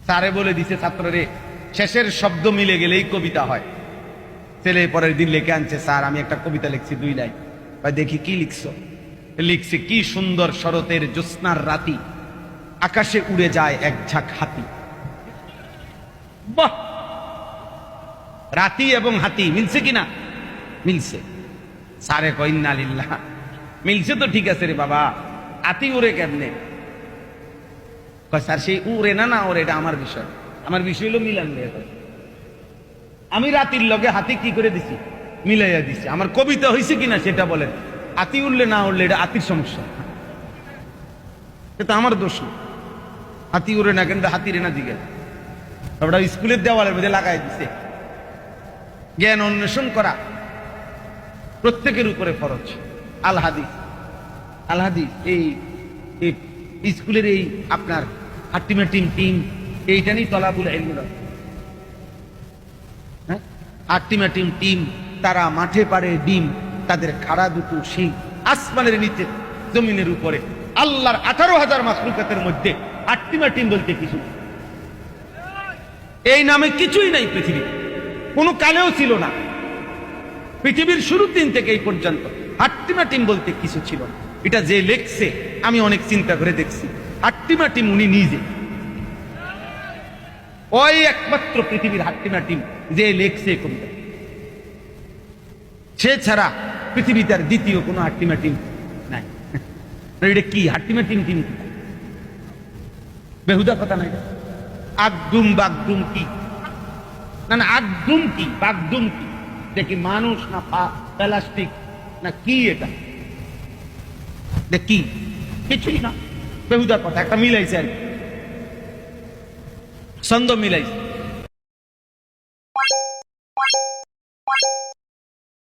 স্যারে বলে দিছে ছাত্ররে শেষের শব্দ মিলে গেলেই কবিতা হয়। ছেলে পরের দিন লিখে আনছে, স্যার আমি একটা কবিতা লিখছি 2 লাইন। ভাই দেখি কি লিখছো। লিখছে, কি সুন্দর শরতের জ্যোৎস্নার রাতি, আকাশে উড়ে যায় এক ঝাঁক হাতি। বাহ, রাতি এবং হাতি মিলছে কিনা? মিলছে। স্যারে কয় ইন্না লিল্লাহ, মিলছে তো ঠিক আছে রে বাবা, হাতি উড়ে কেমনে? কয় স্যার সেই উড়ে না না ওরে, এটা আমার বিষয়, আমার বিষয় হলো মিলান। আমি রাতির লগে হাতি কি করে দিছি? মিলাইয়া দিছি। আমার কবিতা হয়েছে কিনা সেটা বলেন। হাতি উঠলে না উঠলে এটা হাতির সমস্যা, এটা আমার দোষ না। হাতি উড়ে না কিন্তু হাতির না দিকে ওটা স্কুলের দেওয়ালের মধ্যে লাগাই দিছে। জ্ঞান অন্বেষণ করা প্রত্যেকের উপরে ফরজ। আল হাদিস, আল হাদিস এই স্কুলের এই আপনার আল্টিমেটিম টিম এইটা নিয়ে তলাবুল ইলম। আল্টিমেটিম টিম, তারা মাঠে পাড়ে ডিম, তাদের খাড়া দুটো শিং, আসমানের নিচে জমিনের উপরে, আল্লাহর 18,000 মাখলুকাতের মধ্যে আল্টিমেটিম বলতে কিছু, এই নামে কিছুই নাই পৃথিবী, কোনো কালেও ছিল না। পৃথিবীর শুরুর দিন থেকে এই পর্যন্ত আল্টিমেটিম বলতে কিছু ছিল না। এটা যে লেখছে আমি অনেক চিন্তা করে দেখছি, আল্টিমেটিম উনি নিজে, ওই একমাত্র পৃথিবীর আল্টিমেটিম যে লেখছে কবিতা। সে ছাড়া পৃথিবীতে আর দ্বিতীয় কোনো আল্টিমেটিম নাই। এটা কি আল্টিমেটিম টিম? বেহুদা কথা নাই। আগদুম বাগদুম কি? না না, আগদুম কি বাগদুম কি? দেখি মানুষ না প্লাস্টিক না কি? এটা কি? কিছুই না, বেহুদা কথা। একটা মিলাইছে আর ছন্দ মিলাইছে।